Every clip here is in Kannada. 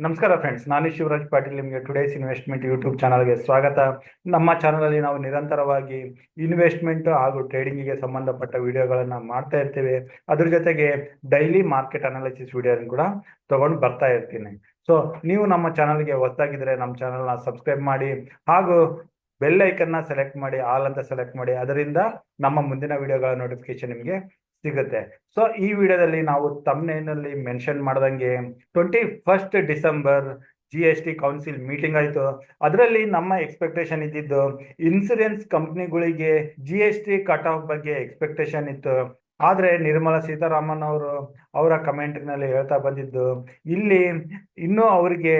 ನಮಸ್ಕಾರ ಫ್ರೆಂಡ್ಸ್, ನಾನು ಶಿವರಾಜ್ ಪಾಟೀಲ್. ನಿಮಗೆ ಟುಡೇಸ್ ಇನ್ವೆಸ್ಟ್ಮೆಂಟ್ ಯೂಟ್ಯೂಬ್ ಚಾನಲ್ಗೆ ಸ್ವಾಗತ. ನಮ್ಮ ಚಾನಲಲ್ಲಿ ನಾವು ನಿರಂತರವಾಗಿ ಇನ್ವೆಸ್ಟ್ಮೆಂಟ್ ಹಾಗೂ ಟ್ರೇಡಿಂಗಿಗೆ ಸಂಬಂಧಪಟ್ಟ ವಿಡಿಯೋಗಳನ್ನು ಮಾಡ್ತಾ ಇರ್ತೀವಿ. ಅದ್ರ ಜೊತೆಗೆ ಡೈಲಿ ಮಾರ್ಕೆಟ್ ಅನಾಲಿಸಿಸ್ ವಿಡಿಯೋನ ಕೂಡ ತಗೊಂಡು ಬರ್ತಾ ಇರ್ತೀನಿ. ಸೊ ನೀವು ನಮ್ಮ ಚಾನಲ್ಗೆ ಹೊಸದಾಗಿದ್ದರೆ ನಮ್ಮ ಚಾನಲ್ನ ಸಬ್ಸ್ಕ್ರೈಬ್ ಮಾಡಿ ಹಾಗೂ ಬೆಲ್ ಐಕನ್ನ ಸೆಲೆಕ್ಟ್ ಮಾಡಿ, ಆಲ್ ಅಂತ ಸೆಲೆಕ್ಟ್ ಮಾಡಿ. ಅದರಿಂದ ನಮ್ಮ ಮುಂದಿನ ವಿಡಿಯೋಗಳ ನೋಟಿಫಿಕೇಶನ್ ನಿಮಗೆ ಸಿಗುತ್ತೆ. ಸೊ ಈ ವಿಡಿಯೋದಲ್ಲಿ ನಾವು ತಮ್ನೇನಲ್ಲಿ ಮೆನ್ಷನ್ ಮಾಡ್ದಂಗೆ 21 ಡಿಸೆಂಬರ್ GST ಕೌನ್ಸಿಲ್ ಮೀಟಿಂಗ್ ಆಯಿತು. ಅದರಲ್ಲಿ ನಮ್ಮ ಎಕ್ಸ್ಪೆಕ್ಟೇಷನ್ ಇದ್ದಿದ್ದು ಇನ್ಸೂರೆನ್ಸ್ ಕಂಪ್ನಿಗಳಿಗೆ GST ಕಟ್ ಆಫ್ ಬಗ್ಗೆ ಎಕ್ಸ್ಪೆಕ್ಟೇಷನ್ ಇತ್ತು. ಆದರೆ ನಿರ್ಮಲಾ ಸೀತಾರಾಮನ್ ಅವರು ಅವರ ಕಮೆಂಟ್ನಲ್ಲಿ ಹೇಳ್ತಾ ಬಂದಿದ್ದು, ಇಲ್ಲಿ ಇನ್ನೂ ಅವರಿಗೆ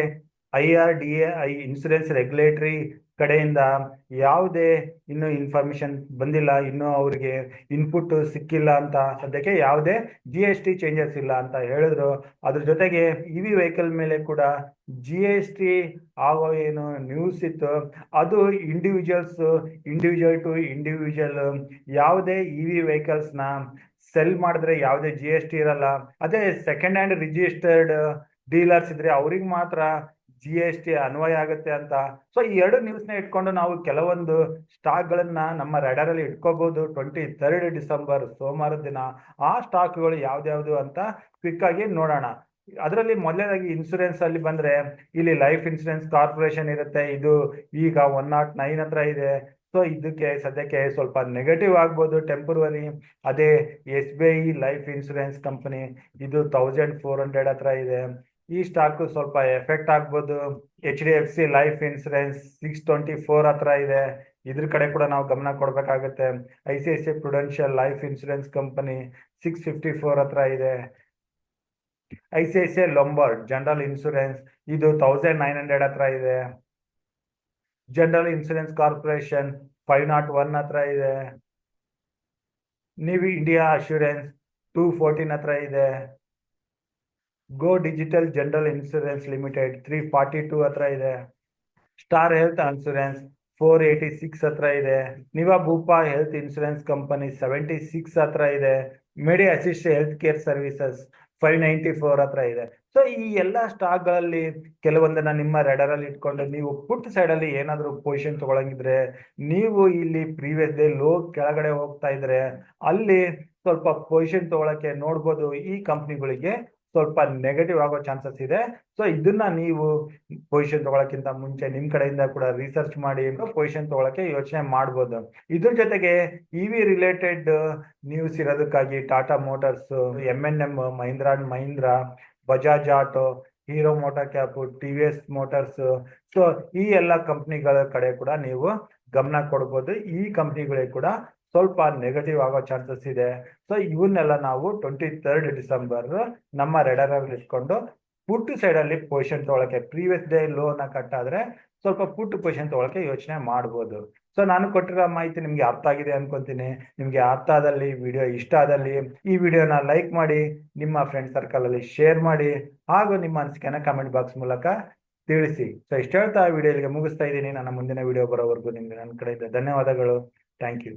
IRDAI ಇನ್ಸೂರೆನ್ಸ್ ರೆಗ್ಯುಲೇಟರಿ ಕಡೆಯಿಂದ ಯಾವುದೇ ಇನ್ನೂ ಇನ್ಫಾರ್ಮೇಶನ್ ಬಂದಿಲ್ಲ, ಇನ್ನೂ ಅವರಿಗೆ ಇನ್ಪುಟ್ ಸಿಕ್ಕಿಲ್ಲ ಅಂತ, ಸದ್ಯಕ್ಕೆ ಯಾವುದೇ GST ಚೇಂಜಸ್ ಇಲ್ಲ ಅಂತ ಹೇಳಿದ್ರು. ಅದ್ರ ಜೊತೆಗೆ EV ವೆಹಿಕಲ್ ಮೇಲೆ ಕೂಡ GST ಆಗೋ ಏನು ನ್ಯೂಸ್ ಇತ್ತು, ಅದು ಇಂಡಿವಿಜುವಲ್ ಟು ಇಂಡಿವಿಜುವಲ್ ಯಾವುದೇ EV ವೆಹಿಕಲ್ಸ್ನ ಸೆಲ್ ಮಾಡಿದ್ರೆ ಯಾವುದೇ GST ಇರಲ್ಲ. ಅದೇ ಸೆಕೆಂಡ್ ಹ್ಯಾಂಡ್ ರಿಜಿಸ್ಟರ್ಡ್ ಡೀಲರ್ಸ್ ಇದ್ರೆ ಅವ್ರಿಗೆ ಮಾತ್ರ GST ಅನ್ವಯ ಆಗುತ್ತೆ ಅಂತ. ಸೊ ಈ ಎರಡು ನ್ಯೂಸ್ನ ಇಟ್ಕೊಂಡು ನಾವು ಕೆಲವೊಂದು ಸ್ಟಾಕ್ಗಳನ್ನ ನಮ್ಮ ರೆಡರಲ್ಲಿ ಇಟ್ಕೋಬಹುದು. 23 ಡಿಸೆಂಬರ್ ಸೋಮವಾರದ ದಿನ ಆ ಸ್ಟಾಕ್ಗಳು ಯಾವ್ದ್ಯಾವ್ದು ಅಂತ ಕ್ವಿಕ್ ಆಗಿ ನೋಡೋಣ. ಅದರಲ್ಲಿ ಮೊದಲನೇದಾಗಿ ಇನ್ಸೂರೆನ್ಸ್ ಅಲ್ಲಿ ಬಂದ್ರೆ, ಇಲ್ಲಿ ಲೈಫ್ ಇನ್ಸೂರೆನ್ಸ್ ಕಾರ್ಪೊರೇಷನ್ ಇರುತ್ತೆ. ಇದು ಈಗ 109 ಹತ್ರ ಇದೆ. ಸೊ ಇದಕ್ಕೆ ಸದ್ಯಕ್ಕೆ ಸ್ವಲ್ಪ ನೆಗೆಟಿವ್ ಆಗ್ಬೋದು, ಟೆಂಪರರಿ. ಅದೇ SBI ಲೈಫ್ ಇನ್ಸೂರೆನ್ಸ್ ಕಂಪನಿ ಇದು 1400 ಹತ್ರ ಇದೆ. ಈ ಸ್ಟಾಕ್ ಸ್ವಲ್ಪ ಎಫೆಕ್ಟ್ ಆಗ್ಬೋದು. HDFC ಲೈಫ್ ಇನ್ಸೂರೆನ್ಸ್ 624 ಹತ್ರ ಇದೆ. ಇದ್ರ ಕಡೆ ಕೂಡ ನಾವು ಗಮನ ಕೊಡ್ಬೇಕಾಗುತ್ತೆ. ICICI Prudential life insurance company 654 ಹತ್ರ ಇದೆ. ICICI ಲೊಂಬಾರ್ಡ್ ಜನರಲ್ ಇನ್ಸೂರೆನ್ಸ್ ಇದು 1900 ಹತ್ರ ಇದೆ. ಜನರಲ್ ಇನ್ಸೂರೆನ್ಸ್ ಕಾರ್ಪೊರೇಷನ್ 501 ಹತ್ರ ಇದೆ. ನೀವು ಇಂಡಿಯಾ ಅಶ್ಯೂರೆನ್ಸ್ 214 ಹತ್ರ ಇದೆ. ಗೋ ಡಿಜಿಟಲ್ ಜನರಲ್ ಇನ್ಸೂರೆನ್ಸ್ ಲಿಮಿಟೆಡ್ 342 ಹತ್ರ ಇದೆ. ಸ್ಟಾರ್ ಹೆಲ್ತ್ ಇನ್ಸೂರೆನ್ಸ್ 486 ಹತ್ರ ಇದೆ. ನಿವಾ ಬೂಪಾ ಹೆಲ್ತ್ ಇನ್ಸೂರೆನ್ಸ್ ಕಂಪನಿ 76 ಹತ್ರ ಇದೆ. ಮೆಡಿ ಅಸಿಸ್ಟ್ ಹೆಲ್ತ್ ಕೇರ್ ಸರ್ವಿಸಸ್ 594 ಹತ್ರ ಇದೆ. ಸೊ ಈ ಎಲ್ಲ ಸ್ಟಾಕ್ಗಳಲ್ಲಿ ಕೆಲವೊಂದನ್ನ ನಿಮ್ಮ ರೆಡರಲ್ಲಿ ಇಟ್ಕೊಂಡು ನೀವು ಪುಟ್ ಸೈಡಲ್ಲಿ ಏನಾದರೂ ಪೊಸಿಷನ್ ತಗೊಳಂಗಿದ್ರೆ, ನೀವು ಇಲ್ಲಿ ಪ್ರೀವಿಯಸ್ ಡೇ ಲೋ ಕೆಳಗಡೆ ಹೋಗ್ತಾ ಇದ್ರೆ ಅಲ್ಲಿ ಸ್ವಲ್ಪ ಪೊಸಿಷನ್ ತಗೊಳಕ್ಕೆ ನೋಡ್ಬೋದು. ಈ ಕಂಪ್ನಿಗಳಿಗೆ ಸ್ವಲ್ಪ ನೆಗೆಟಿವ್ ಆಗೋ ಚಾನ್ಸಸ್ ಇದೆ. ಸೊ ಇದನ್ನ ನೀವು ಪೊಸಿಷನ್ ತಗೊಳಕ್ಕಿಂತ ಮುಂಚೆ ನಿಮ್ ಕಡೆಯಿಂದ ಕೂಡ ರಿಸರ್ಚ್ ಮಾಡಿ ಪೊಸಿಷನ್ ತಗೊಳಕ್ಕೆ ಯೋಚನೆ ಮಾಡ್ಬೋದು. ಇದ್ರ ಜೊತೆಗೆ EV ರಿಲೇಟೆಡ್ ನ್ಯೂಸ್ ಇರೋದಕ್ಕಾಗಿ Tata Motors, M&M, Mahindra and Mahindra, Bajaj Auto, Hero MotoCorp, TVS Motors, so ಈ ಎಲ್ಲ ಕಂಪ್ನಿಗಳ ಕಡೆ ಕೂಡ ನೀವು ಗಮನ ಕೊಡ್ಬೋದು. ಈ ಕಂಪ್ನಿಗಳಿಗೆ ಕೂಡ ಸ್ವಲ್ಪ ನೆಗೆಟಿವ್ ಆಗೋ ಚಾನ್ಸಸ್ ಇದೆ. ಸೊ ಇವನ್ನೆಲ್ಲ ನಾವು 23 ಡಿಸೆಂಬರ್ ನಮ್ಮ ರೆಡರಲ್ಲಿ ಇಟ್ಕೊಂಡು ಪುಟ್ ಸೈಡಲ್ಲಿ ಪೊಸಿಷನ್ ತಗೊಳಕ್ಕೆ, ಪ್ರೀವಿಯಸ್ ಡೇ ಲೋನ ಕಟ್ ಆದ್ರೆ ಸ್ವಲ್ಪ ಪುಟ್ ಪೊಸಿಷನ್ ತಗೊಳಕ್ಕೆ ಯೋಚನೆ ಮಾಡ್ಬೋದು. ಸೊ ನಾನು ಕೊಟ್ಟಿರೋ ಮಾಹಿತಿ ನಿಮ್ಗೆ ಅರ್ಥ ಆಗಿದೆ ಅನ್ಕೊಂತೀನಿ. ನಿಮ್ಗೆ ಅರ್ಥ ಆದಲ್ಲಿ, ವಿಡಿಯೋ ಇಷ್ಟ ಆದಲ್ಲಿ ಈ ವಿಡಿಯೋನ ಲೈಕ್ ಮಾಡಿ, ನಿಮ್ಮ ಫ್ರೆಂಡ್ ಸರ್ಕಲ್ ಅಲ್ಲಿ ಶೇರ್ ಮಾಡಿ, ಹಾಗೂ ನಿಮ್ಮ ಅನಿಸಿಕೆನ ಕಮೆಂಟ್ ಬಾಕ್ಸ್ ಮೂಲಕ ತಿಳಿಸಿ. ಸೊ ಇಷ್ಟ ಹೇಳ್ತಾ ವಿಡಿಯೋ ಇಲ್ಲಿಗೆ ಮುಗಿಸ್ತಾ ಇದ್ದೀನಿ. ನನ್ನ ಮುಂದಿನ ವಿಡಿಯೋ ಬರೋವರೆಗೂ ನಿಮ್ಗೆ ನನ್ನ ಕಡೆಯಿಂದ ಧನ್ಯವಾದಗಳು. Thank you.